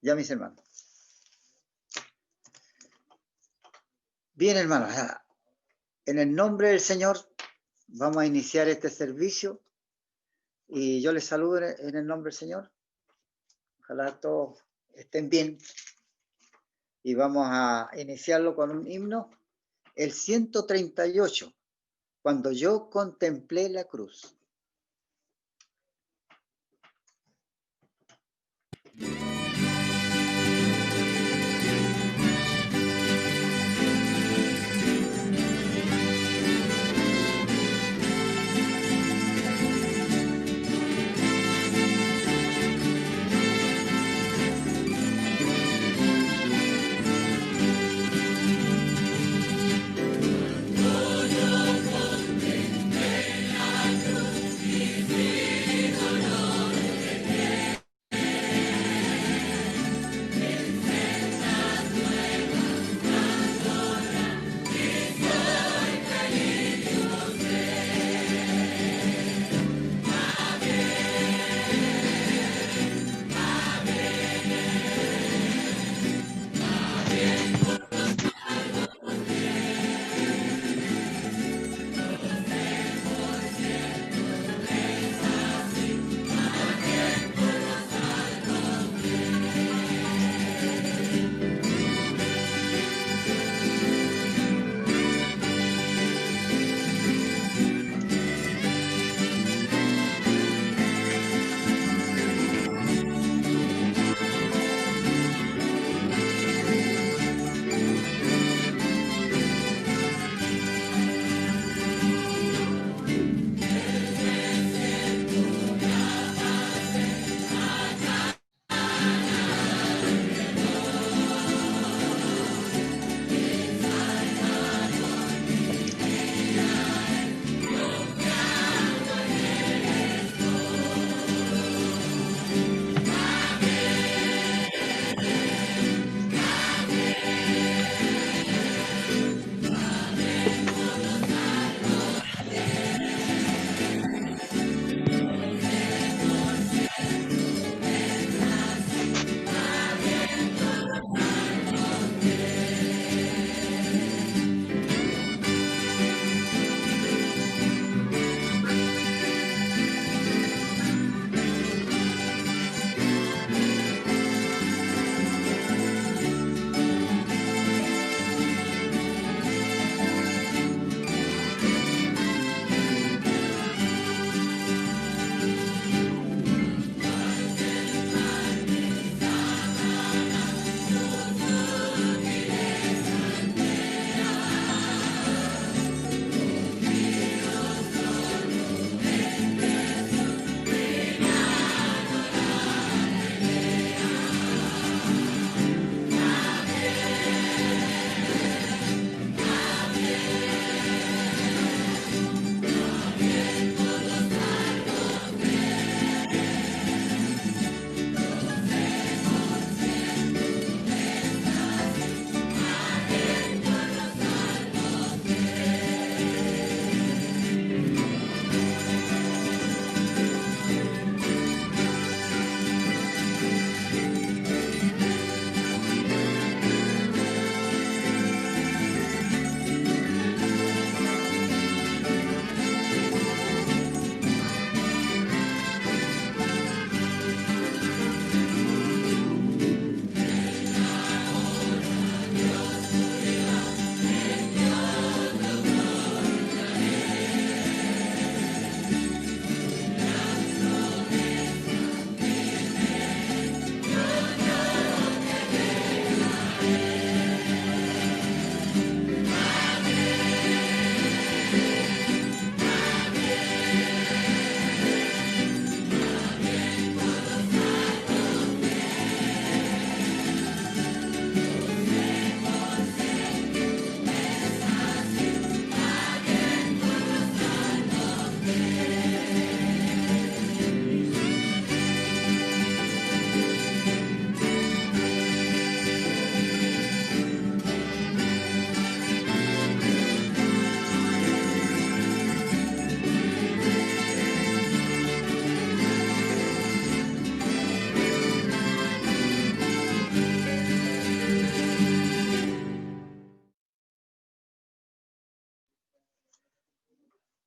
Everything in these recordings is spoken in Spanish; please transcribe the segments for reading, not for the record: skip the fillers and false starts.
Ya, mis hermanos. Bien, hermanos, en el nombre del Señor vamos a iniciar este servicio y yo les saludo en el nombre del Señor. Ojalá todos estén bien y vamos a iniciarlo con un himno, el 138, cuando yo contemplé la cruz. Cuando yo contemplé la cruz,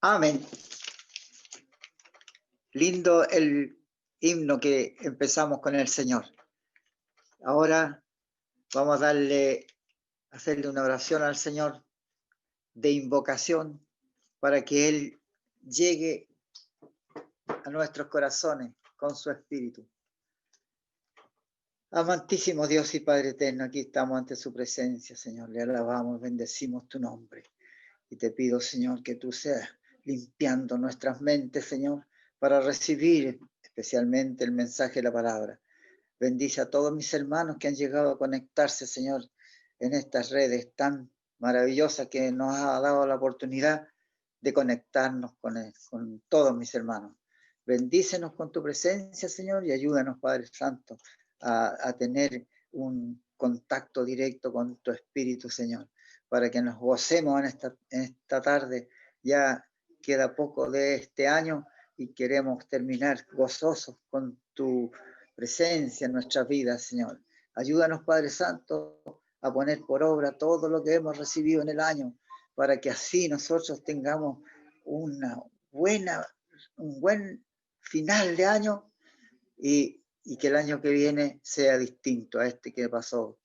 Amén. Lindo el himno que empezamos con el Señor. Ahora vamos a hacerle una oración al Señor de invocación para que Él llegue a nuestros corazones con su Espíritu. Amantísimo Dios y Padre eterno, aquí estamos ante su presencia, Señor. Le alabamos, bendecimos tu nombre. Y te pido, Señor, que tú seas limpiando nuestras mentes, Señor, para recibir especialmente el mensaje de la palabra. Bendice a todos mis hermanos que han llegado a conectarse, Señor, en estas redes tan maravillosas que nos ha dado la oportunidad de conectarnos con todos mis hermanos. Bendícenos con tu presencia, Señor, y ayúdanos, Padre Santo, a tener un contacto directo con tu Espíritu, Señor, para que nos gocemos en esta tarde. Ya queda poco de este año y queremos terminar gozosos con tu presencia en nuestras vidas, Señor. Ayúdanos, Padre Santo, a poner por obra todo lo que hemos recibido en el año, para que así nosotros tengamos un buen final de año y que el año que viene sea distinto a este que pasó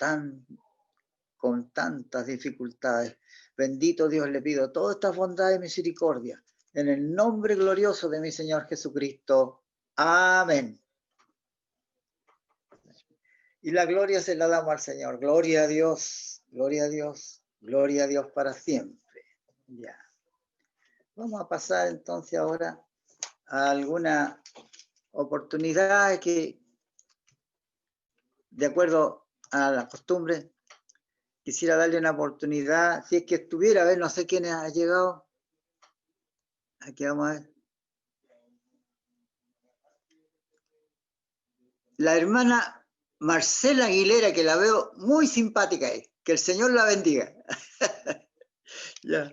con tantas dificultades. Bendito Dios, le pido toda esta bondad y misericordia en el nombre glorioso de mi Señor Jesucristo. Amén. Y la gloria se la damos al Señor. Gloria a Dios, gloria a Dios, gloria a Dios para siempre. Ya. Vamos a pasar entonces ahora a alguna oportunidad que, de acuerdo a la costumbre, quisiera darle una oportunidad. Si es que estuviera, a ver, no sé quién ha llegado. Aquí vamos a ver. La hermana Marcela Aguilera, que la veo muy simpática ahí. Que el Señor la bendiga. Ya.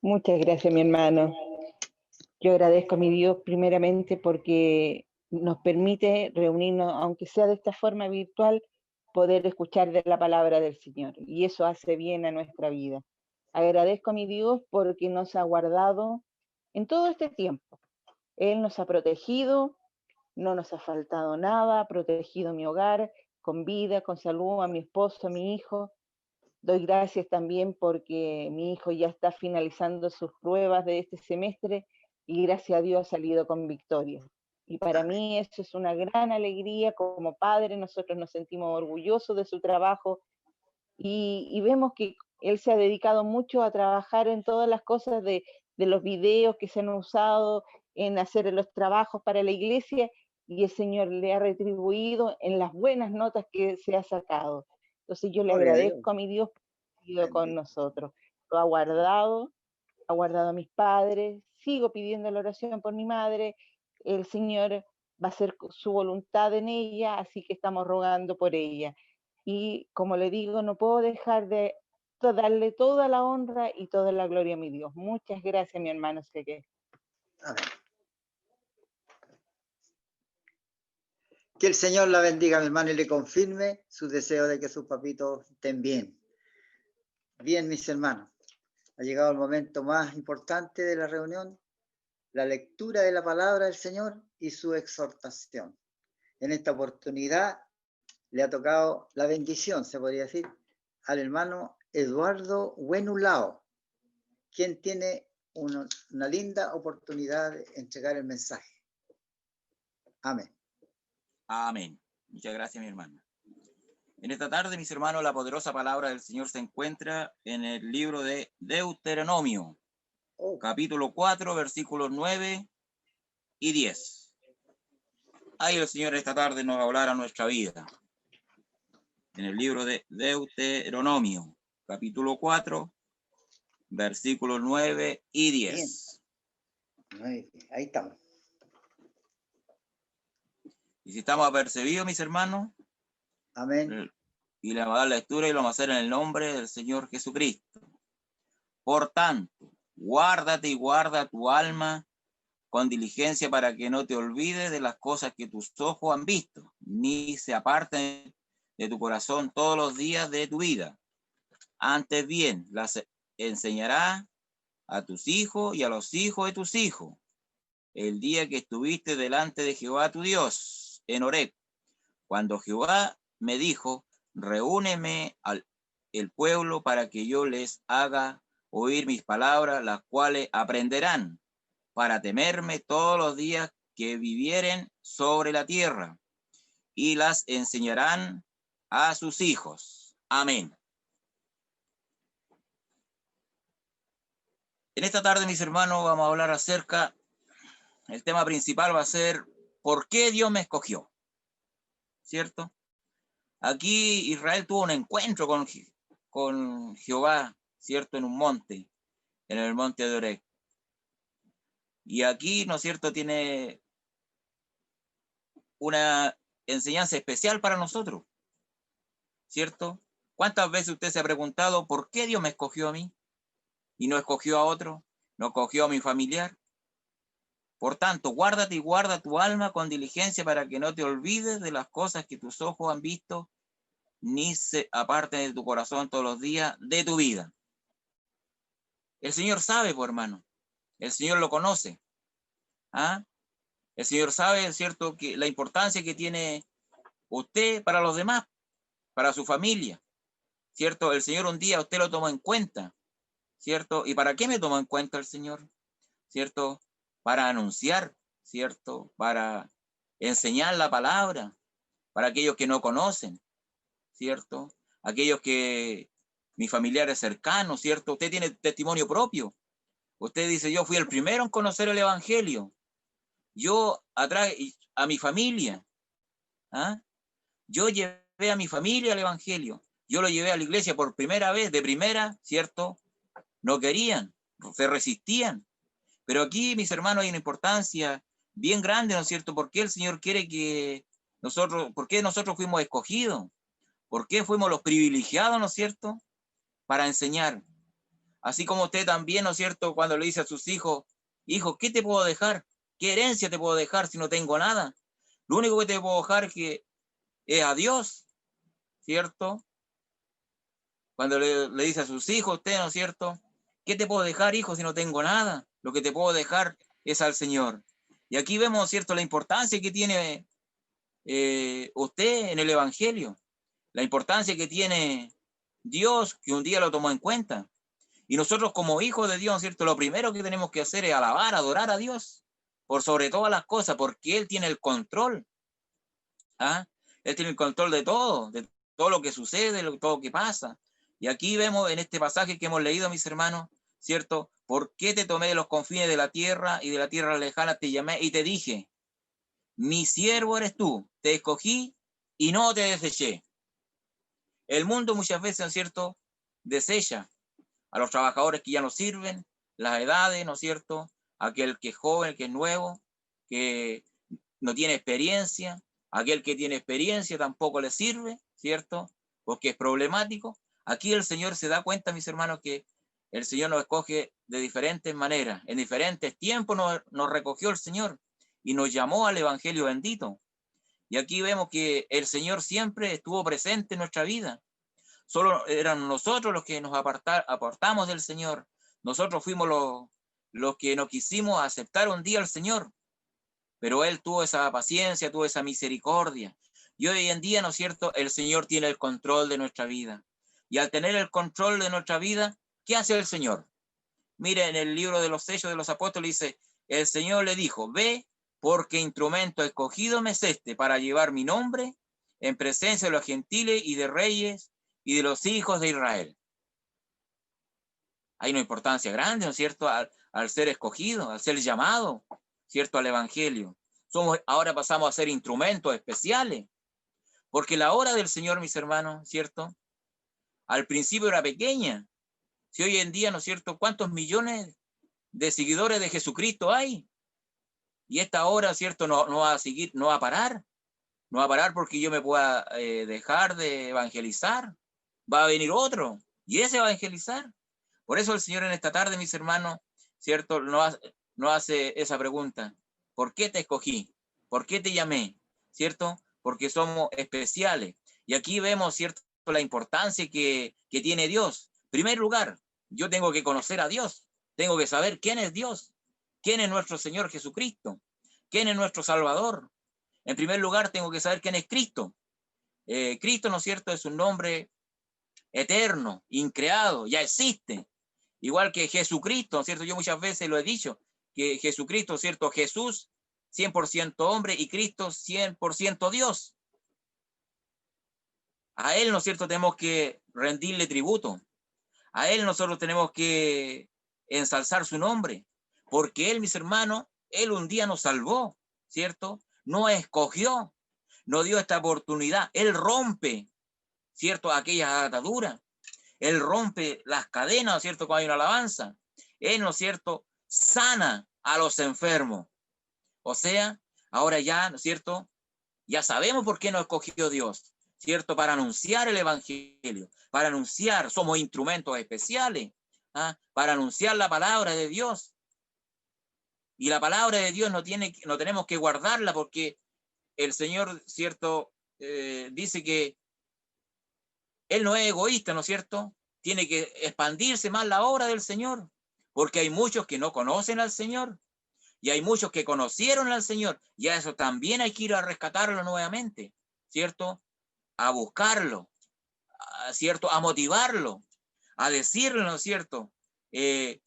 Muchas gracias, mi hermano. Yo agradezco a mi Dios primeramente porque nos permite reunirnos, aunque sea de esta forma virtual, poder escuchar de la palabra del Señor. Y eso hace bien a nuestra vida. Agradezco a mi Dios porque nos ha guardado en todo este tiempo. Él nos ha protegido, no nos ha faltado nada, ha protegido mi hogar con vida, con salud, a mi esposo, a mi hijo. Doy gracias también porque mi hijo ya está finalizando sus pruebas de este semestre y gracias a Dios ha salido con victoria. Y para mí eso es una gran alegría como padre, nosotros nos sentimos orgullosos de su trabajo y vemos que él se ha dedicado mucho a trabajar en todas las cosas de los videos que se han usado, en hacer los trabajos para la iglesia y el Señor le ha retribuido en las buenas notas que se ha sacado. Entonces yo le Gloria a Dios. agradezco a mi Dios por haber sido con Bendito. nosotros. Lo ha guardado a mis padres, sigo pidiendo la oración por mi madre, el Señor va a hacer su voluntad en ella, así que estamos rogando por ella. Y como le digo, no puedo dejar de darle toda la honra y toda la gloria a mi Dios. Muchas gracias, mi hermano Seque. Amén. Que el Señor la bendiga, mi hermano, y le confirme su deseo de que sus papitos estén bien. Bien, mis hermanos. Ha llegado el momento más importante de la reunión, la lectura de la palabra del Señor y su exhortación. En esta oportunidad le ha tocado la bendición, se podría decir, al hermano Eduardo Buenulao, quien tiene una linda oportunidad de entregar el mensaje. Amén. Amén. Muchas gracias, mi hermano. En esta tarde, mis hermanos, la poderosa palabra del Señor se encuentra en el libro de Deuteronomio, capítulo 4, versículos 9 y 10. Ahí el Señor esta tarde nos va a hablar a nuestra vida. En el libro de Deuteronomio, capítulo 4, versículos 9 y 10. Bien. Ahí estamos. Y si estamos apercibidos, mis hermanos, amén. Y le vamos a dar lectura y lo vamos a hacer en el nombre del Señor Jesucristo. Por tanto, guárdate y guarda tu alma con diligencia para que no te olvides de las cosas que tus ojos han visto, ni se aparten de tu corazón todos los días de tu vida. Antes bien, las enseñarás a tus hijos y a los hijos de tus hijos, el día que estuviste delante de Jehová tu Dios en Horeb, cuando Jehová me dijo, reúneme el pueblo para que yo les haga oír mis palabras, las cuales aprenderán para temerme todos los días que vivieren sobre la tierra, y las enseñarán a sus hijos. Amén. En esta tarde, mis hermanos, vamos a hablar acerca, el tema principal va a ser, ¿por qué Dios me escogió? ¿Cierto? Aquí Israel tuvo un encuentro con Jehová, ¿cierto? En un monte, en el monte de Horeb. Y aquí, ¿no es cierto?, tiene una enseñanza especial para nosotros, ¿cierto? ¿Cuántas veces usted se ha preguntado por qué Dios me escogió a mí y no escogió a otro, no escogió a mi familiar? Por tanto, guárdate y guarda tu alma con diligencia para que no te olvides de las cosas que tus ojos han visto, ni se aparten de tu corazón todos los días de tu vida. El Señor sabe, pues, hermano. El Señor lo conoce. ¿Ah? El Señor sabe, es cierto, que la importancia que tiene usted para los demás, para su familia, ¿cierto? El Señor un día usted lo tomó en cuenta, ¿cierto? ¿Y para qué me tomó en cuenta el Señor? ¿Cierto? Para anunciar, ¿cierto? Para enseñar la palabra, para aquellos que no conocen, ¿cierto? Aquellos que, mis familiares cercanos, ¿cierto? Usted tiene testimonio propio. Usted dice, yo fui el primero en conocer el Evangelio. Yo atraje a mi familia. ¿Ah? Yo llevé a mi familia al Evangelio. Yo lo llevé a la iglesia por primera vez, de primera, ¿cierto? No querían, se resistían. Pero aquí, mis hermanos, hay una importancia bien grande, ¿no es cierto? ¿Por qué el Señor quiere que nosotros, por qué nosotros fuimos escogidos? ¿Por qué fuimos los privilegiados, ¿no es cierto? Para enseñar. Así como usted también, ¿no es cierto? Cuando le dice a sus hijos, hijo, ¿qué te puedo dejar? ¿Qué herencia te puedo dejar si no tengo nada? Lo único que te puedo dejar es a Dios, ¿cierto? Cuando le dice a sus hijos, usted, ¿no es cierto? ¿Qué te puedo dejar, hijo, si no tengo nada? Lo que te puedo dejar es al Señor. Y aquí vemos, ¿cierto?, la importancia que tiene usted en el Evangelio, la importancia que tiene Dios, que un día lo tomó en cuenta. Y nosotros como hijos de Dios, ¿cierto?, lo primero que tenemos que hacer es alabar, adorar a Dios, por sobre todas las cosas, porque Él tiene el control. ¿Ah? Él tiene el control de todo lo que sucede, de todo lo que pasa. Y aquí vemos en este pasaje que hemos leído, mis hermanos, ¿cierto? ¿Por qué te tomé de los confines de la tierra y de la tierra lejana te llamé y te dije, mi siervo eres tú, te escogí y no te deseché? El mundo muchas veces, ¿no es cierto?, desecha a los trabajadores que ya no sirven, las edades, ¿no es cierto?, aquel que es joven, que es nuevo, que no tiene experiencia, aquel que tiene experiencia tampoco le sirve, ¿cierto?, porque es problemático. Aquí el Señor se da cuenta, mis hermanos, que el Señor nos escoge de diferentes maneras. En diferentes tiempos nos recogió el Señor y nos llamó al Evangelio bendito. Y aquí vemos que el Señor siempre estuvo presente en nuestra vida. Solo eran nosotros los que nos apartamos del Señor. Nosotros fuimos los que no quisimos aceptar un día al Señor. Pero Él tuvo esa paciencia, tuvo esa misericordia. Y hoy en día, ¿no es cierto?, el Señor tiene el control de nuestra vida. Y al tener el control de nuestra vida, ¿qué hace el Señor? Mire, en el libro de los Hechos de los Apóstoles dice, el Señor le dijo, ve, porque instrumento escogido me es este para llevar mi nombre en presencia de los gentiles y de reyes y de los hijos de Israel. Hay una importancia grande, ¿no es cierto?, al ser escogido, al ser llamado, ¿cierto?, al Evangelio. Ahora pasamos a ser instrumentos especiales, porque la obra del Señor, mis hermanos, ¿cierto?, al principio era pequeña. Si hoy en día, ¿no es cierto?, ¿cuántos millones de seguidores de Jesucristo hay? Y esta obra, ¿cierto?, no va a seguir, no va a parar. No va a parar porque yo me pueda dejar de evangelizar. Va a venir otro, y ese va a evangelizar. Por eso el Señor en esta tarde, mis hermanos, ¿cierto?, no hace esa pregunta. ¿Por qué te escogí? ¿Por qué te llamé? ¿Cierto? Porque somos especiales. Y aquí vemos, ¿cierto?, la importancia que tiene Dios. En primer lugar, yo tengo que conocer a Dios. Tengo que saber quién es Dios, quién es nuestro Señor Jesucristo, quién es nuestro Salvador. En primer lugar, tengo que saber quién es Cristo. Cristo, ¿no es cierto?, es un nombre eterno, increado, ya existe. Igual que Jesucristo, ¿no es cierto? Yo muchas veces lo he dicho, que Jesucristo, ¿cierto? Jesús, 100% hombre, y Cristo, 100% Dios. A Él, ¿no es cierto?, tenemos que rendirle tributo. A Él nosotros tenemos que ensalzar su nombre, porque Él, mis hermanos, Él un día nos salvó, ¿cierto? Nos escogió, nos dio esta oportunidad. Él rompe, ¿cierto?, aquellas ataduras. Él rompe las cadenas, ¿no es cierto?, cuando hay una alabanza. Él, ¿no es cierto?, sana a los enfermos. O sea, ahora ya, ¿no es cierto?, ya sabemos por qué nos escogió Dios, ¿cierto? Para anunciar el evangelio, para anunciar, somos instrumentos especiales, ¿ah? Para anunciar la palabra de Dios. Y la palabra de Dios no tenemos que guardarla, porque el Señor, ¿cierto?, dice que Él no es egoísta, ¿no es cierto? Tiene que expandirse más la obra del Señor, porque hay muchos que no conocen al Señor, y hay muchos que conocieron al Señor, y a eso también hay que ir a rescatarlo nuevamente, ¿cierto? A buscarlo, ¿cierto? A motivarlo, a decirle, ¿no es cierto?, que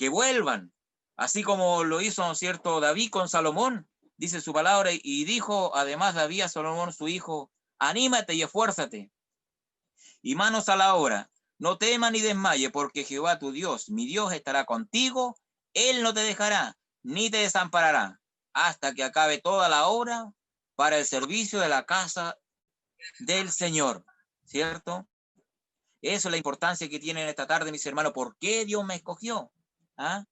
vuelvan, así como lo hizo, ¿no es cierto?, David con Salomón, dice su palabra, y dijo además David a Salomón, su hijo, anímate y esfuérzate, y manos a la obra, no temas ni desmaye, porque Jehová tu Dios, mi Dios, estará contigo, Él no te dejará, ni te desamparará, hasta que acabe toda la obra para el servicio de la casa del Señor, ¿cierto? Eso es la importancia que tienen esta tarde, mis hermanos. ¿Por qué Dios me escogió? ¿Ah?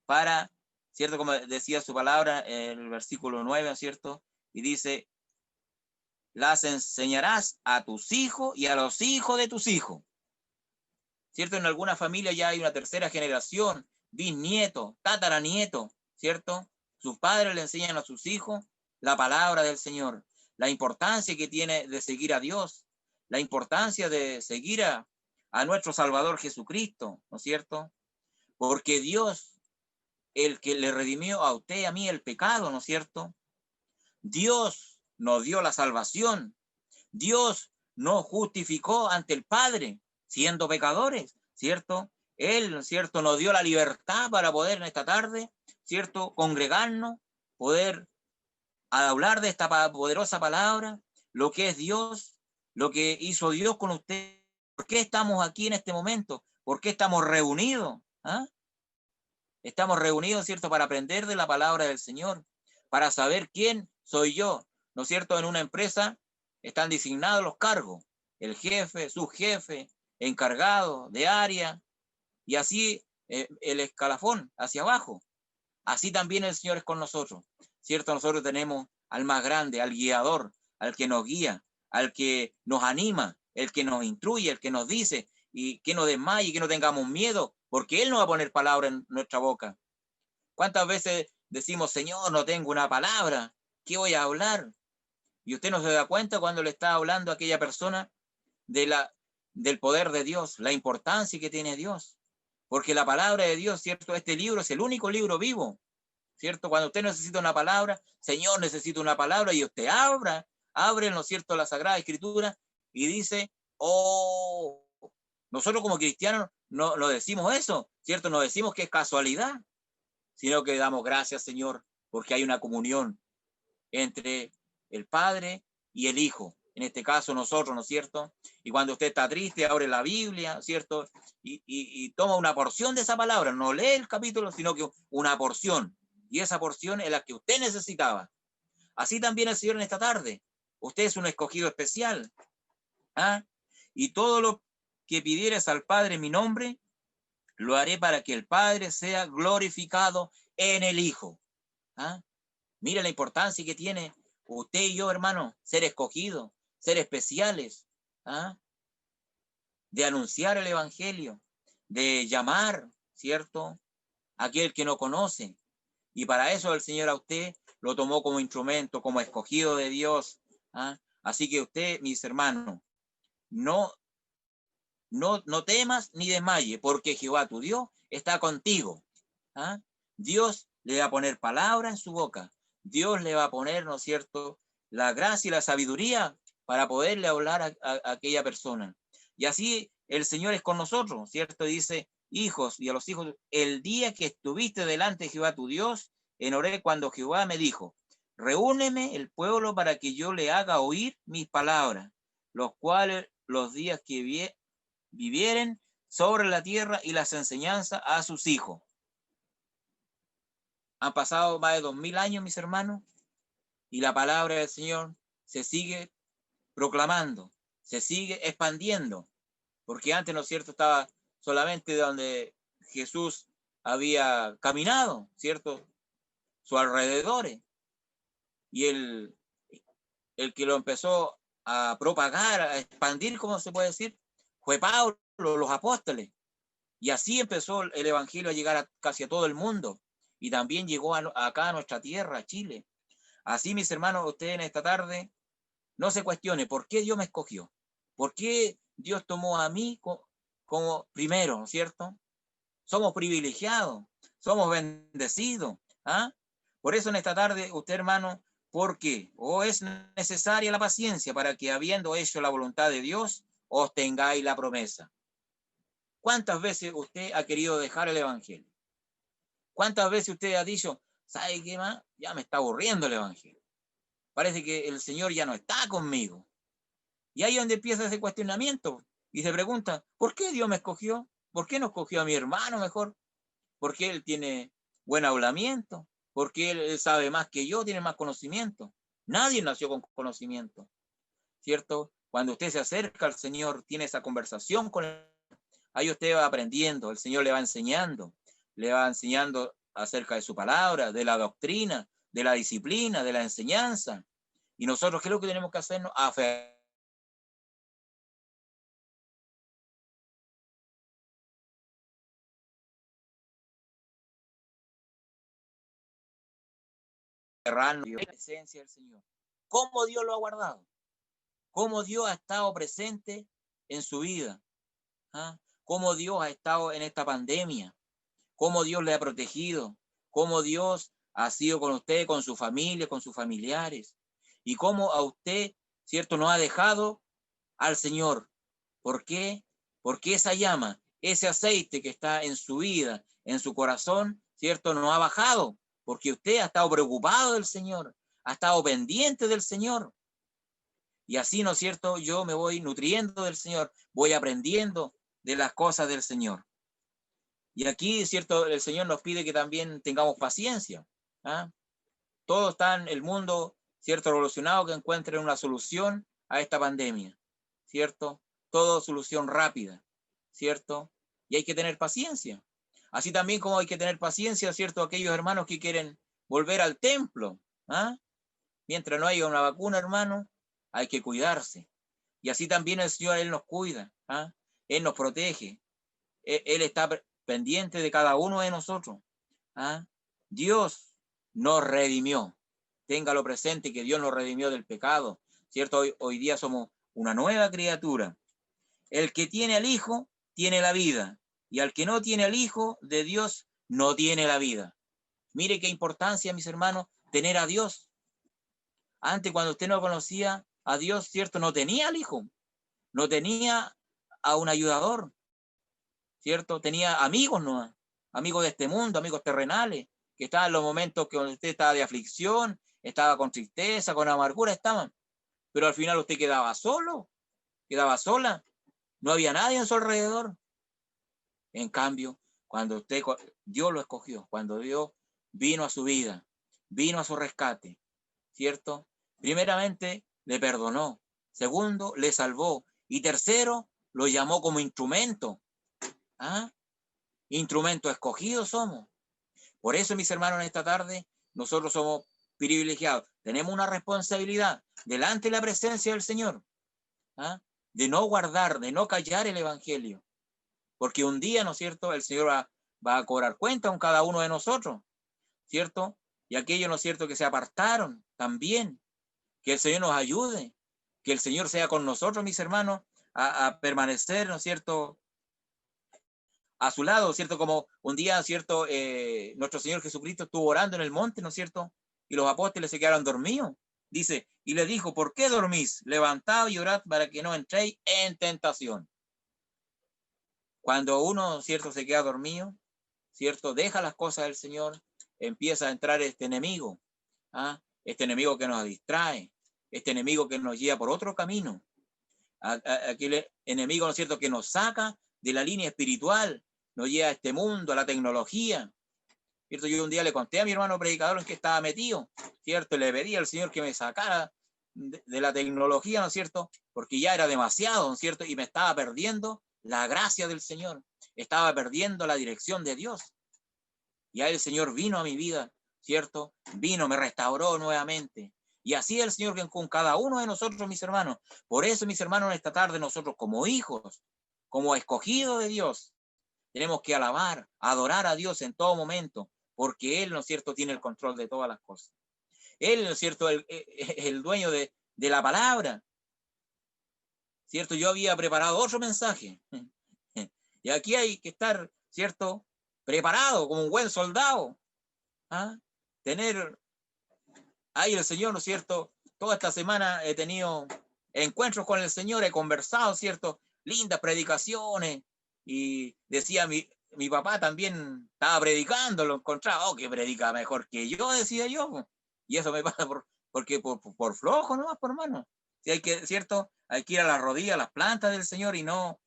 Para, ¿cierto? Como decía su palabra, el versículo 9, ¿cierto? Y dice, las enseñarás a tus hijos y a los hijos de tus hijos. ¿Cierto? En alguna familia ya hay una tercera generación, bisnieto, tataranieto, ¿cierto? Sus padres le enseñan a sus hijos la palabra del Señor, la importancia que tiene de seguir a Dios, la importancia de seguir a nuestro Salvador Jesucristo, ¿no es cierto? Porque Dios, el que le redimió a usted y a mí el pecado, ¿no es cierto? Dios nos dio la salvación. Dios nos justificó ante el Padre, siendo pecadores, ¿cierto? Él, ¿cierto?, nos dio la libertad para poder en esta tarde, ¿cierto?, congregarnos, poder hablar de esta poderosa palabra, lo que es Dios, lo que hizo Dios con usted. ¿Por qué estamos aquí en este momento? ¿Por qué estamos reunidos? ¿Ah? Estamos reunidos, ¿cierto?, para aprender de la palabra del Señor, para saber quién soy yo, ¿no es cierto? En una empresa están designados los cargos, el jefe, subjefe, encargado de área, y así el escalafón hacia abajo. Así también el Señor es con nosotros, ¿cierto? Nosotros tenemos al más grande, al guiador, al que nos guía, al que nos anima, el que nos instruye, el que nos dice, y que no desmaye, que no tengamos miedo, porque Él nos va a poner palabra en nuestra boca. ¿Cuántas veces decimos, Señor, no tengo una palabra, ¿qué voy a hablar? Y usted no se da cuenta cuando le está hablando a aquella persona del poder de Dios, la importancia que tiene Dios. Porque la palabra de Dios, ¿cierto? Este libro es el único libro vivo, ¿cierto? Cuando usted necesita una palabra, Señor, necesito una palabra, y usted abre, ¿no es cierto?, la Sagrada Escritura y dice, oh, nosotros como cristianos no decimos eso, ¿cierto? No decimos que es casualidad, sino que damos gracias, Señor, porque hay una comunión entre el Padre y el Hijo. En este caso nosotros, ¿no es cierto? Y cuando usted está triste, abre la Biblia, ¿cierto? Y toma una porción de esa palabra. No lee el capítulo, sino que una porción. Y esa porción es la que usted necesitaba. Así también el Señor en esta tarde. Usted es un escogido especial. ¿Ah? Y todo lo que pidieres al Padre en mi nombre, lo haré para que el Padre sea glorificado en el Hijo. ¿Ah? Mira la importancia que tiene usted y yo, hermano, ser escogidos, ser especiales, ¿ah? De anunciar el Evangelio, de llamar, ¿cierto?, a aquel que no conoce. Y para eso el Señor a usted lo tomó como instrumento, como escogido de Dios. ¿Ah? Así que usted, mis hermanos, no temas ni desmaye, porque Jehová tu Dios, está contigo. ¿Ah? Dios le va a poner palabra en su boca. Dios le va a poner, ¿no es cierto?, la gracia y la sabiduría para poderle hablar a aquella persona. Y así el Señor es con nosotros, ¿cierto? Dice, hijos, y a los hijos, el día que estuviste delante de Jehová tu Dios, en Horeb, cuando Jehová me dijo, reúneme el pueblo para que yo le haga oír mis palabras, los cuales los días que vivieren sobre la tierra y las enseñanzas a sus hijos. Han pasado más de 2000 años, mis hermanos, y la palabra del Señor se sigue proclamando, se sigue expandiendo, porque antes, ¿no es cierto?, estaba solamente donde Jesús había caminado, ¿cierto?, sus alrededores, y el que lo empezó a propagar, a expandir, ¿cómo se puede decir?, fue Pablo, los apóstoles, y así empezó el evangelio a llegar casi a todo el mundo, y también llegó acá a nuestra tierra, a Chile. Así, mis hermanos, ustedes en esta tarde, no se cuestione por qué Dios me escogió, por qué Dios tomó a mí como primero, ¿no es cierto? Somos privilegiados, somos bendecidos. ¿Ah? Por eso en esta tarde, usted, hermano, ¿por qué? O es necesaria la paciencia para que, habiendo hecho la voluntad de Dios, os tengáis la promesa. ¿Cuántas veces usted ha querido dejar el evangelio? ¿Cuántas veces usted ha dicho, ¿sabe qué más? Ya me está aburriendo el evangelio. Parece que el Señor ya no está conmigo. Y ahí es donde empieza ese cuestionamiento. Y se pregunta, ¿por qué Dios me escogió? ¿Por qué no escogió a mi hermano mejor? ¿Por qué él tiene buen hablamiento? ¿Por qué él sabe más que yo, tiene más conocimiento? Nadie nació con conocimiento, ¿cierto? Cuando usted se acerca al Señor, tiene esa conversación con él, ahí usted va aprendiendo, el Señor le va enseñando acerca de su palabra, de la doctrina, de la disciplina, de la enseñanza. Y nosotros, ¿qué es lo que tenemos que hacernos? Aferrarnos a la presencia del Señor. ¿Cómo Dios lo ha guardado? ¿Cómo Dios ha estado presente en su vida? ¿Ah? ¿Cómo Dios ha estado en esta pandemia? ¿Cómo Dios le ha protegido? ¿Cómo Dios ha sido con usted, con su familia, con sus familiares? ¿Y cómo a usted, cierto, no ha dejado al Señor? ¿Por qué? Porque esa llama, ese aceite que está en su vida, en su corazón, cierto, no ha bajado, porque usted ha estado preocupado del Señor, ha estado pendiente del Señor. Y así, ¿no es cierto?, yo me voy nutriendo del Señor, voy aprendiendo de las cosas del Señor. Y aquí, ¿cierto?, el Señor nos pide que también tengamos paciencia. ¿Ah? Todo está en el mundo, ¿cierto?, revolucionado, que encuentre una solución a esta pandemia, ¿cierto? Todo solución rápida, ¿cierto? Y hay que tener paciencia. Así también como hay que tener paciencia, ¿cierto?, aquellos hermanos que quieren volver al templo. ¿Ah? Mientras no haya una vacuna, hermano, hay que cuidarse. Y así también el Señor, Él nos cuida. ¿Ah? Él nos protege. Él está pendiente de cada uno de nosotros. ¿Ah? Dios nos redimió. Téngalo presente que Dios nos redimió del pecado. ¿Cierto? Hoy día somos una nueva criatura. El que tiene al Hijo tiene la vida. Y al que no tiene al Hijo de Dios no tiene la vida. Mire qué importancia, mis hermanos, tener a Dios. Antes, cuando usted no conocía a Dios, ¿cierto?, no tenía al Hijo. No tenía a un ayudador. ¿Cierto? Tenía amigos, ¿no? Amigos de este mundo, amigos terrenales, que estaban en los momentos que usted estaba de aflicción, estaba con tristeza, con amargura, estaban. Pero al final usted quedaba solo, quedaba sola, no había nadie en su alrededor. En cambio, cuando Dios lo escogió, cuando Dios vino a su vida, vino a su rescate, ¿cierto? Primeramente, le perdonó. Segundo, le salvó. Y tercero, lo llamó como instrumento. ¿Ah? Instrumento escogido somos. Por eso, mis hermanos, en esta tarde, nosotros somos privilegiados. Tenemos una responsabilidad delante de la presencia del Señor. ¿Ah? De no guardar, de no callar el evangelio. Porque un día, ¿no es cierto?, el Señor va a cobrar cuenta con cada uno de nosotros, ¿cierto? Y aquellos, ¿no es cierto?, que se apartaron también. Que el Señor nos ayude. Que el Señor sea con nosotros, mis hermanos, a permanecer, ¿no es cierto?, a su lado, ¿cierto? Como un día, ¿cierto? Nuestro Señor Jesucristo estuvo orando en el monte, ¿no es cierto? Y los apóstoles se quedaron dormidos. Dice, y le dijo, ¿por qué dormís? Levantad y orad para que no entréis en tentación. Cuando uno, ¿cierto? Se queda dormido, ¿cierto? Deja las cosas del Señor, empieza a entrar este enemigo, ¿ah? Este enemigo que nos distrae, este enemigo que nos lleva por otro camino. Aquel enemigo, ¿no es cierto?, que nos saca de la línea espiritual, nos lleva a este mundo, a la tecnología, ¿cierto? Yo un día le conté a mi hermano predicador en que estaba metido, ¿cierto? Le pedí al Señor que me sacara de la tecnología, ¿no es cierto? Porque ya era demasiado, ¿no es cierto? Y me estaba perdiendo la gracia del Señor, estaba perdiendo la dirección de Dios. Y ahí el Señor vino a mi vida, ¿cierto? Vino, me restauró nuevamente. Y así el Señor con cada uno de nosotros, mis hermanos. Por eso, mis hermanos, en esta tarde nosotros como hijos, como escogidos de Dios, tenemos que alabar, adorar a Dios en todo momento, porque Él, ¿no es cierto?, tiene el control de todas las cosas. Él, ¿no es cierto?, el dueño de la palabra. ¿Cierto? Yo había preparado otro mensaje. Y aquí hay que estar, ¿cierto?, preparado como un buen soldado. ¿Ah? Tener ahí el Señor, ¿no es cierto? Toda esta semana he tenido encuentros con el Señor, he conversado, ¿cierto? Lindas predicaciones. Y decía mi papá también estaba predicando, lo encontraba, que predica mejor que yo, decía yo. Y eso me pasa porque por flojo nomás, por hermano. Si hay que, ¿cierto? Hay que ir a las rodillas, a las plantas del Señor y no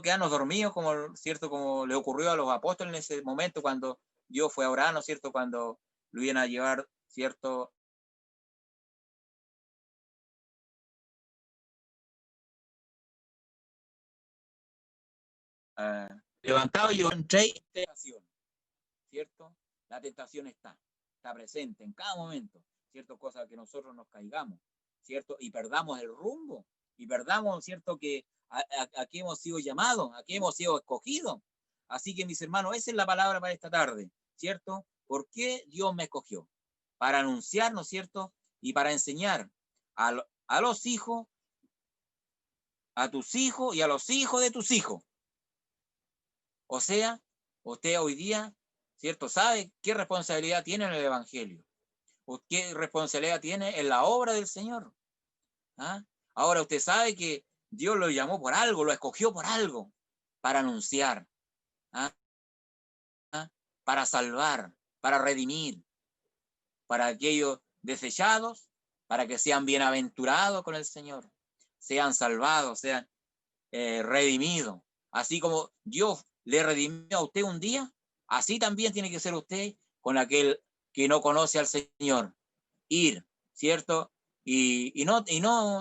quedarnos dormidos, como, ¿cierto? Como le ocurrió a los apóstoles en ese momento cuando Dios fue a orar, ¿no es cierto? Cuando lo iban a llevar, ¿cierto? Levantado y yo entré en tentación, ¿cierto? La tentación está presente en cada momento, ¿cierto? Cosa que nosotros nos caigamos, ¿cierto? Y perdamos el rumbo, y perdamos, ¿cierto? Que aquí hemos sido llamados, aquí hemos sido escogidos. Así que, mis hermanos, esa es la palabra para esta tarde, ¿cierto? ¿Por qué Dios me escogió? Para anunciar, ¿no es cierto? Y para enseñar a los hijos, a tus hijos y a los hijos de tus hijos. O sea, usted hoy día, ¿cierto?, sabe qué responsabilidad tiene en el Evangelio, o qué responsabilidad tiene en la obra del Señor. ¿Ah? Ahora usted sabe que Dios lo llamó por algo, lo escogió por algo, para anunciar, ¿ah? Para salvar, para redimir, para aquellos desechados, para que sean bienaventurados con el Señor, sean salvados, sean redimidos. Así como Dios le redimió a usted un día, así también tiene que ser usted con aquel que no conoce al Señor. Ir, ¿cierto? Y no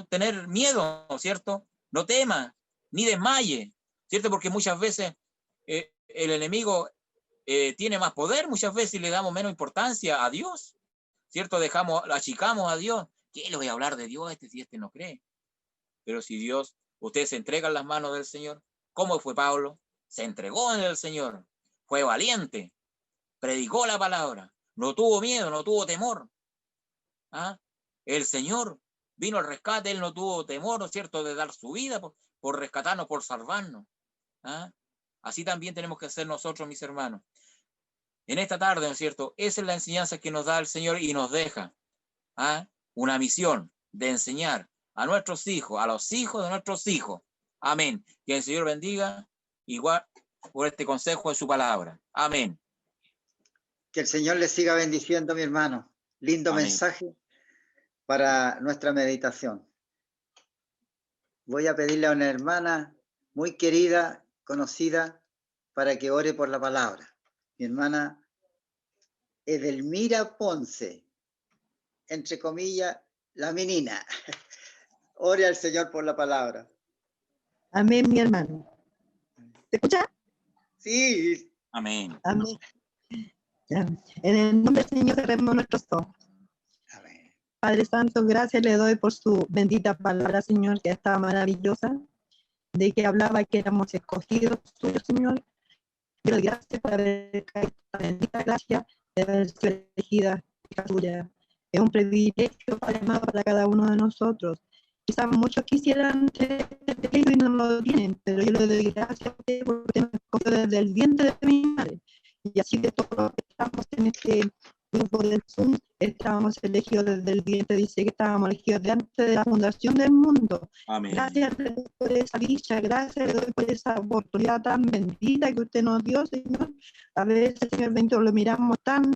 tener miedo, ¿cierto? No tema, ni desmaye, ¿cierto? Porque muchas veces el enemigo tiene más poder, muchas veces le damos menos importancia a Dios, ¿cierto? Achicamos a Dios. ¿Qué le voy a hablar de Dios si este no cree? Pero si Dios, usted se entrega en las manos del Señor, ¿cómo fue Pablo? Se entregó en el Señor, fue valiente, predicó la palabra, no tuvo miedo, no tuvo temor. ¿Ah? El Señor vino al rescate, Él no tuvo temor, ¿no es cierto?, de dar su vida por rescatarnos, por salvarnos. ¿Ah? Así también tenemos que hacer nosotros, mis hermanos. En esta tarde, ¿no es cierto?, esa es la enseñanza que nos da el Señor y nos deja. ¿Ah? Una misión de enseñar a nuestros hijos, a los hijos de nuestros hijos. Amén. Que el Señor bendiga igual por este consejo de su palabra. Amén. Que el Señor les siga bendiciendo, mi hermano. Lindo Amén. Mensaje para nuestra meditación. Voy a pedirle a una hermana muy querida, conocida, para que ore por la palabra. Mi hermana Edelmira Ponce, entre comillas, la menina. Ore al Señor por la palabra. Amén, mi hermano. ¿Te escucha? Sí. Amén. Amén. Ya. En el nombre del Señor cerremos nuestros ojos. Amén. Padre Santo, gracias le doy por su bendita palabra, Señor, que está maravillosa, de que hablaba que éramos escogidos tuyos, Señor. Yo doy gracias por haber caído esta bendita gracia de haber sido elegida tuya. Es un privilegio, Padre amado, para cada uno de nosotros. Quizás muchos quisieran ser y no lo tienen, pero yo le doy gracias a usted porque me escogió desde el vientre de mi madre. Y así de todos los que estamos en este grupo del Zoom, estábamos elegidos desde el vientre, dice que estábamos elegidos de antes de la fundación del mundo. Amén. Gracias le doy por esa dicha, gracias le doy por esa oportunidad tan bendita que usted nos dio, Señor. A veces, Señor bendito, lo miramos tan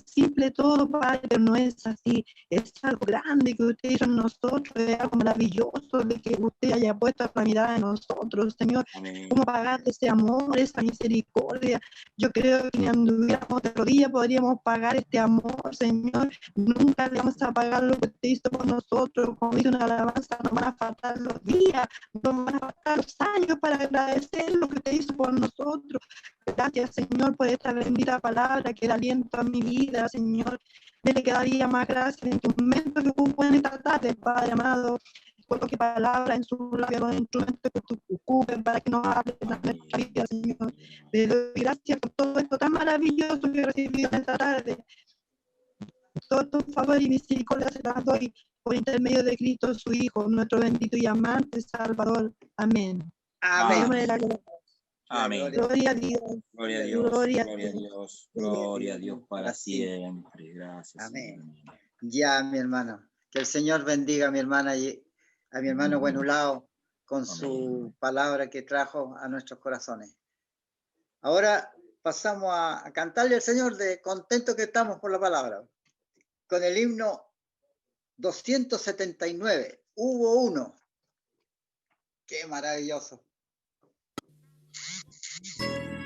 simple todo, Padre, pero no es así. Es algo grande que usted hizo en nosotros, es algo maravilloso de que usted haya puesto la mirada en nosotros, Señor. Amén. ¿Cómo pagar ese amor, esa misericordia? Yo creo que ni anduviéramos de rodillas podríamos pagar este amor, Señor. Nunca le vamos a pagar lo que usted hizo por nosotros. Como dice una alabanza, nos van a faltar los días, nos van a faltar los años para agradecer lo que usted hizo por nosotros. Gracias, Señor, por esta bendita palabra que da aliento a mi vida, Señor. Dele cada día más gracias en tu momento que ocupo en esta tarde, Padre amado. Coloque palabra en su labio, los instrumentos que tú ocupes para que nos hables en nuestra vida, Señor. Le doy gracias por todo esto tan maravilloso que he recibido en esta tarde. Todo tu favor y misericordia se las doy por intermedio de Cristo, su Hijo, nuestro bendito y amante Salvador. Amén. Amén. Amén. Gloria a Dios. Gloria a Dios. Gloria a Dios. Gloria a Dios para siempre. Gracias. Amén. Ya, mi hermano. Que el Señor bendiga a mi hermana y a mi hermano Buenulao con su palabra que trajo a nuestros corazones. Ahora pasamos a cantarle al Señor de contento que estamos por la palabra. Con el himno 279. Hubo uno. Qué maravilloso. Amén.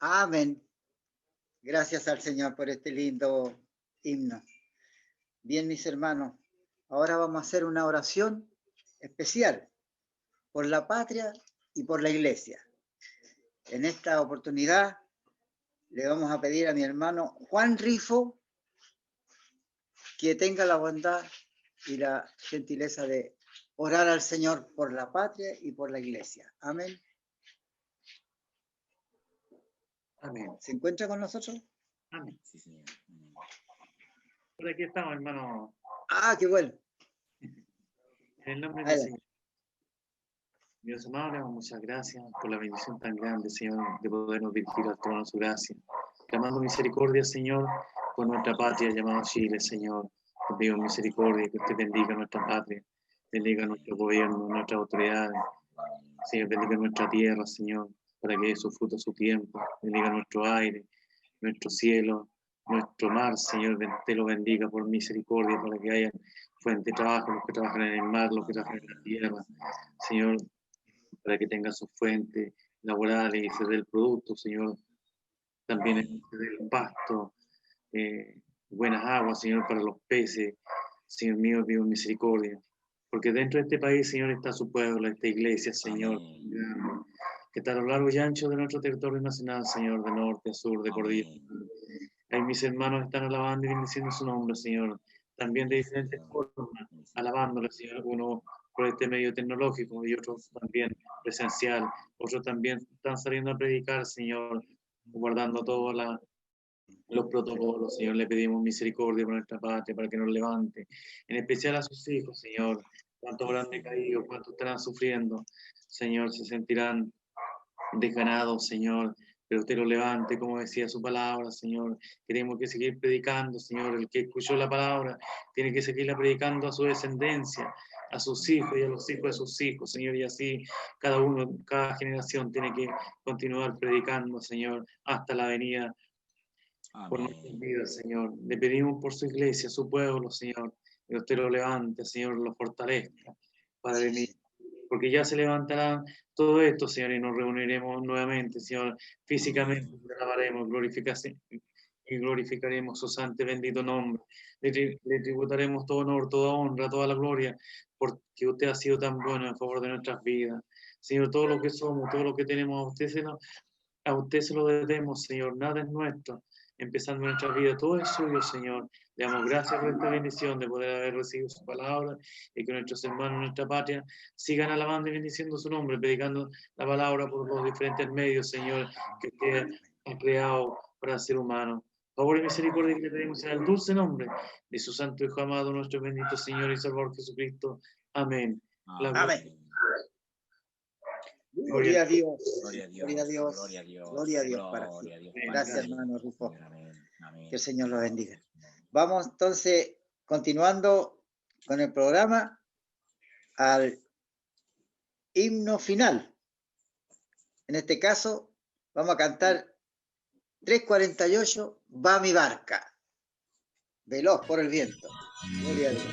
Amén. Gracias al Señor por este lindo himno. Bien, mis hermanos, ahora vamos a hacer una oración especial por la patria y por la iglesia. En esta oportunidad le vamos a pedir a mi hermano Juan Rifo que tenga la bondad y la gentileza de orar al Señor por la patria y por la iglesia. Amén. Amén. ¿Se encuentra con nosotros? Amén. Sí, Señor. Por aquí estamos, hermano. Ah, qué bueno. En el nombre del Señor. Dios amado, le damos muchas gracias por la bendición tan grande, Señor, de podernos dirigir al trono de su gracia. Clamando misericordia, Señor, por nuestra patria llamada Chile, Señor. Te pido misericordia, que usted bendiga nuestra patria, bendiga nuestro gobierno, nuestras autoridades. Señor, bendiga nuestra tierra, Señor, para que dé su fruto a su tiempo. Bendiga nuestro aire, nuestro cielo, nuestro mar, Señor, te lo bendiga por misericordia, para que haya fuente de trabajo, los que trabajan en el mar, los que trabajan en la tierra, Señor, para que tenga sus fuentes laborales y se dé el producto, Señor, también se dé el pasto, buenas aguas, Señor, para los peces, Señor mío, pido misericordia, porque dentro de este país, Señor, está su pueblo, esta iglesia, Señor, que está a lo largo y ancho de nuestro territorio nacional, Señor, de norte a sur, de cordillera. Ahí mis hermanos están alabando y bendiciendo su nombre, Señor, también de diferentes formas, alabándole, Señor, algunos por este medio tecnológico y otros también presencial, otros también están saliendo a predicar, Señor, guardando todos los protocolos, Señor, le pedimos misericordia por nuestra patria, para que nos levante, en especial a sus hijos, Señor, cuántos habrán decaído, cuántos estarán sufriendo, Señor, se sentirán desganados, Señor, pero usted lo levante, como decía su palabra, Señor. Queremos que seguir predicando, Señor. El que escuchó la palabra tiene que seguirla predicando a su descendencia, a sus hijos y a los hijos de sus hijos, Señor. Y así cada uno, cada generación tiene que continuar predicando, Señor, hasta la venida por nuestras vidas, Señor. Le pedimos por su iglesia, su pueblo, Señor. Que usted lo levante, Señor, lo fortalezca para venir. Porque ya se levantará todo esto, Señor, y nos reuniremos nuevamente, Señor, físicamente, te alabaremos, y glorificaremos su santo y bendito nombre. Le tributaremos todo honor, toda honra, toda la gloria, porque usted ha sido tan bueno en favor de nuestras vidas. Señor, todo lo que somos, todo lo que tenemos, a usted se lo debemos, Señor, nada es nuestro. Empezando nuestra vida, todo es suyo, Señor. Le damos gracias por esta bendición de poder haber recibido su palabra y que nuestros hermanos, nuestra patria, sigan alabando y bendiciendo su nombre, predicando la palabra por los diferentes medios, Señor, que usted ha creado para el ser humano. Favor y misericordia que le pedimos en el dulce nombre de su santo Hijo amado, nuestro bendito Señor y Salvador Jesucristo. Amén. Amén. Gloria a Dios. Gloria a Dios. Gloria a Dios. Gloria a Dios para ti. Gracias, hermano Rufo. Que el Señor lo bendiga. Vamos entonces, continuando con el programa, al himno final. En este caso, vamos a cantar 348, Va mi barca, veloz por el viento. Gloria a Dios.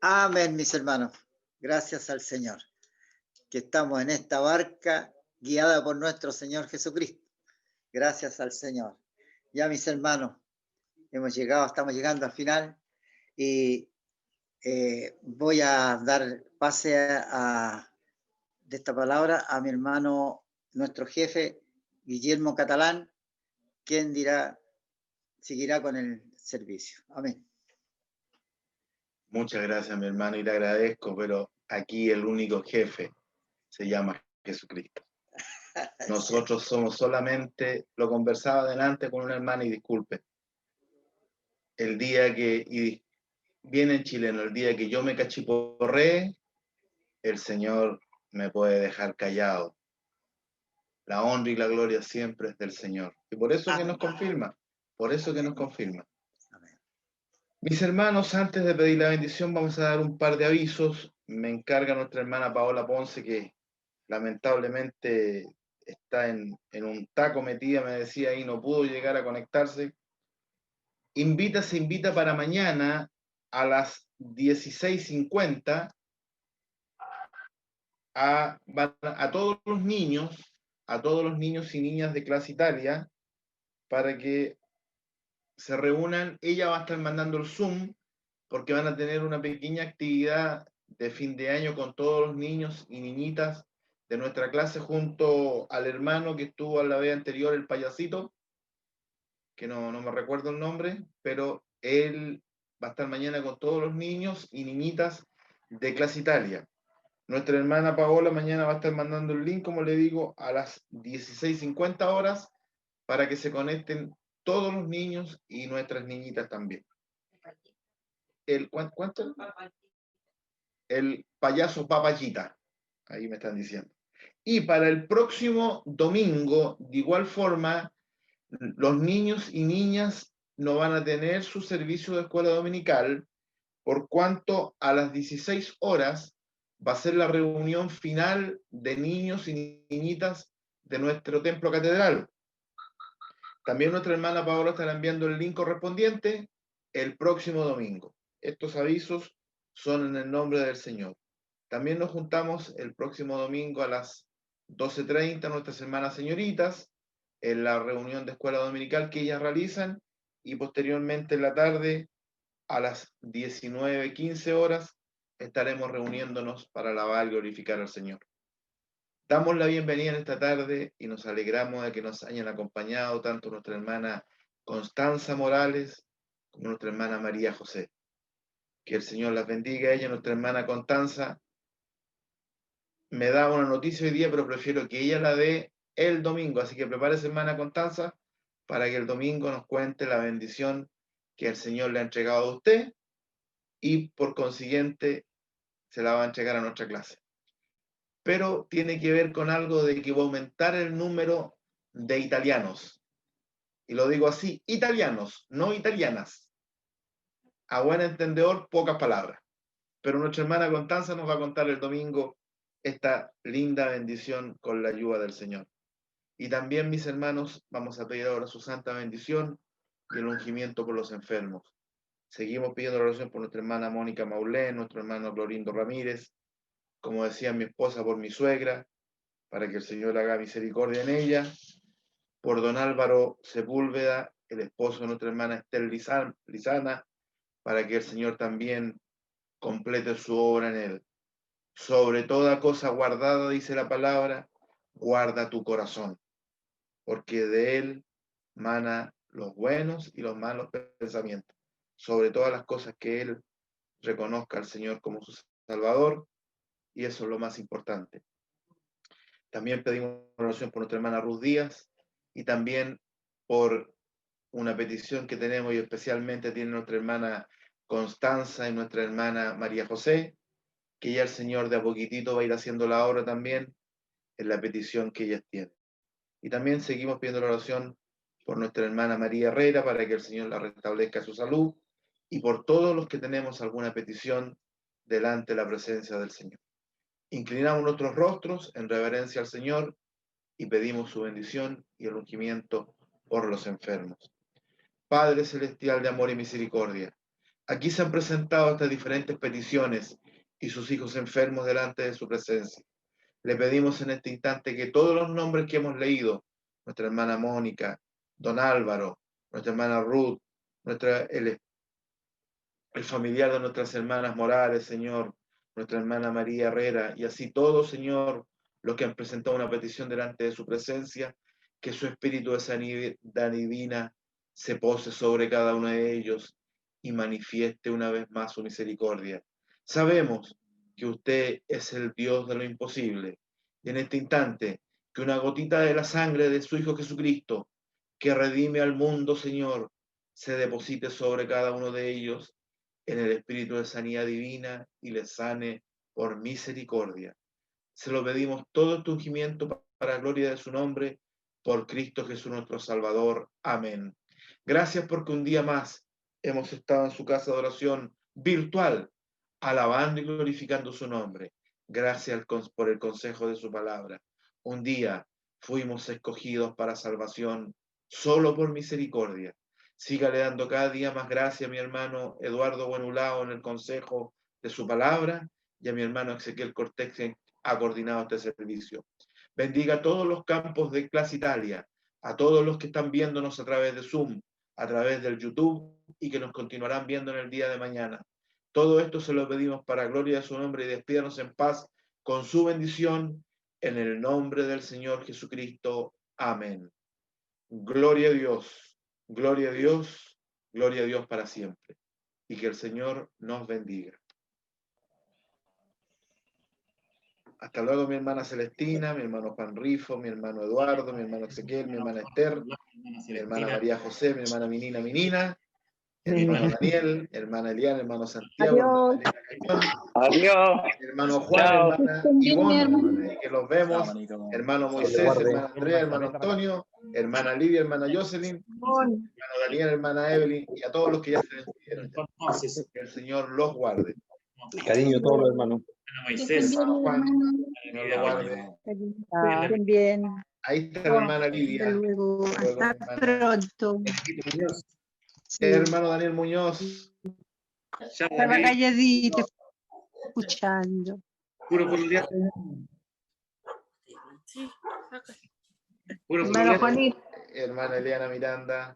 Amén, mis hermanos. Gracias al Señor, que estamos en esta barca guiada por nuestro Señor Jesucristo. Gracias al Señor. Ya, mis hermanos, estamos llegando al final y voy a dar pase de esta palabra a mi hermano, nuestro jefe, Guillermo Catalán, quien seguirá con el servicio. Amén. Muchas gracias, mi hermano, y te agradezco, pero aquí el único jefe se llama Jesucristo. Nosotros somos solamente, lo conversaba adelante con una hermana y disculpe, el día que, y viene en chileno, el día que yo me cachiporré, el Señor me puede dejar callado. La honra y la gloria siempre es del Señor. Y por eso que nos confirma, por eso que nos confirma. Mis hermanos, antes de pedir la bendición, vamos a dar un par de avisos. Me encarga nuestra hermana Paola Ponce, que lamentablemente está en un taco metida, me decía ahí, no pudo llegar a conectarse. Se invita para mañana a las 16:50 a todos los niños y niñas de clase Italia, para que se reúnan. Ella va a estar mandando el Zoom, porque van a tener una pequeña actividad de fin de año con todos los niños y niñitas de nuestra clase, junto al hermano que estuvo a la vez anterior, el payasito, que no me recuerdo el nombre, pero él va a estar mañana con todos los niños y niñitas de clase Italia. Nuestra hermana Paola mañana va a estar mandando el link, como le digo, a las 16:50 horas, para que se conecten todos los niños y nuestras niñitas también. ¿Cuánto? El payaso Papayita, ahí me están diciendo. Y para el próximo domingo, de igual forma, los niños y niñas no van a tener su servicio de escuela dominical, por cuanto a las 16 horas va a ser la reunión final de niños y niñitas de nuestro templo catedral. También nuestra hermana Paola estará enviando el link correspondiente el próximo domingo. Estos avisos son en el nombre del Señor. También nos juntamos el próximo domingo a las 12:30, nuestras hermanas señoritas, en la reunión de escuela dominical que ellas realizan, y posteriormente en la tarde, a las 19:15 horas, estaremos reuniéndonos para alabar y glorificar al Señor. Damos la bienvenida en esta tarde y nos alegramos de que nos hayan acompañado tanto nuestra hermana Constanza Morales como nuestra hermana María José. Que el Señor las bendiga a ella. Nuestra hermana Constanza me da una noticia hoy día, pero prefiero que ella la dé el domingo. Así que prepárese, hermana Constanza, para que el domingo nos cuente la bendición que el Señor le ha entregado a usted, y por consiguiente se la va a entregar a nuestra clase. Pero tiene que ver con algo de que va a aumentar el número de italianos. Y lo digo así, italianos, no italianas. A buen entendedor, pocas palabras. Pero nuestra hermana Constanza nos va a contar el domingo esta linda bendición con la ayuda del Señor. Y también, mis hermanos, vamos a pedir ahora su santa bendición y el ungimiento por los enfermos. Seguimos pidiendo la oración por nuestra hermana Mónica Maulén, nuestro hermano Clorindo Ramírez, como decía mi esposa, por mi suegra, para que el Señor haga misericordia en ella, por don Álvaro Sepúlveda, el esposo de nuestra hermana Estel Lizana, para que el Señor también complete su obra en él. Sobre toda cosa guardada, dice la palabra, guarda tu corazón, porque de él mana los buenos y los malos pensamientos. Sobre todas las cosas, que él reconozca al Señor como su Salvador, y eso es lo más importante. También pedimos oración por nuestra hermana Ruth Díaz, y también por una petición que tenemos, y especialmente tiene nuestra hermana Constanza y nuestra hermana María José, que ya el Señor de a poquitito va a ir haciendo la obra también en la petición que ellas tienen. Y también seguimos pidiendo la oración por nuestra hermana María Herrera, para que el Señor la restablezca su salud, y por todos los que tenemos alguna petición delante de la presencia del Señor. Inclinamos nuestros rostros en reverencia al Señor y pedimos su bendición y el ungimiento por los enfermos. Padre celestial de amor y misericordia, Aquí se han presentado estas diferentes peticiones y sus hijos enfermos delante de su presencia. Le pedimos en este instante que todos los nombres que hemos leído, nuestra hermana Mónica, don Álvaro, nuestra hermana Ruth, el familiar de nuestras hermanas Morales, Señor, nuestra hermana María Herrera, y así todos, Señor, los que han presentado una petición delante de su presencia, que su espíritu de sanidad divina se pose sobre cada uno de ellos y manifieste una vez más su misericordia. Sabemos que usted es el Dios de lo imposible, y en este instante, que una gotita de la sangre de su Hijo Jesucristo, que redime al mundo, Señor, se deposite sobre cada uno de ellos en el espíritu de sanidad divina y les sane por misericordia. Se lo pedimos todo tu ungimiento para gloria de su nombre, por Cristo Jesús nuestro Salvador. Amén. Gracias porque un día más hemos estado en su casa de oración virtual, alabando y glorificando su nombre. Gracias por el consejo de su palabra. Un día fuimos escogidos para salvación solo por misericordia. Sígale dando cada día más gracias a mi hermano Eduardo Buenulao en el consejo de su palabra y a mi hermano Ezequiel Cortés que ha coordinado este servicio. Bendiga a todos los campos de Clase Italia, a todos los que están viéndonos a través de Zoom, a través del YouTube y que nos continuarán viendo en el día de mañana. Todo esto se lo pedimos para gloria de su nombre y despídanos en paz con su bendición en el nombre del Señor Jesucristo. Amén. Gloria a Dios, gloria a Dios, gloria a Dios para siempre. Y que el Señor nos bendiga. Hasta luego, mi hermana Celestina, mi hermano Juan Rifo, mi hermano Eduardo, mi hermano Ezequiel, mi hermana Esther, mi hermana María José, mi hermana Minina, mi hermano Daniel, hermana Eliana, hermano Santiago, Adiós. hermano Juan, Chao. hermana Ivonne, que los vemos, hermano Moisés, hermano Andrea, hermano Antonio, hermana Lidia, hermana Jocelyn, hermano Daniel, hermana Evelyn, y a todos los que ya se despidieron. Que el Señor los guarde. Cariño a todos los hermanos. Moisés, Hermano Juan, el Señor los guarde. Bien. Ahí está la hermana Lidia. Hasta luego. Hasta pronto. Hermano Daniel Muñoz. Estaba calladita escuchando. Puro pololear. Hermano Juanito. Hermana Eliana Miranda.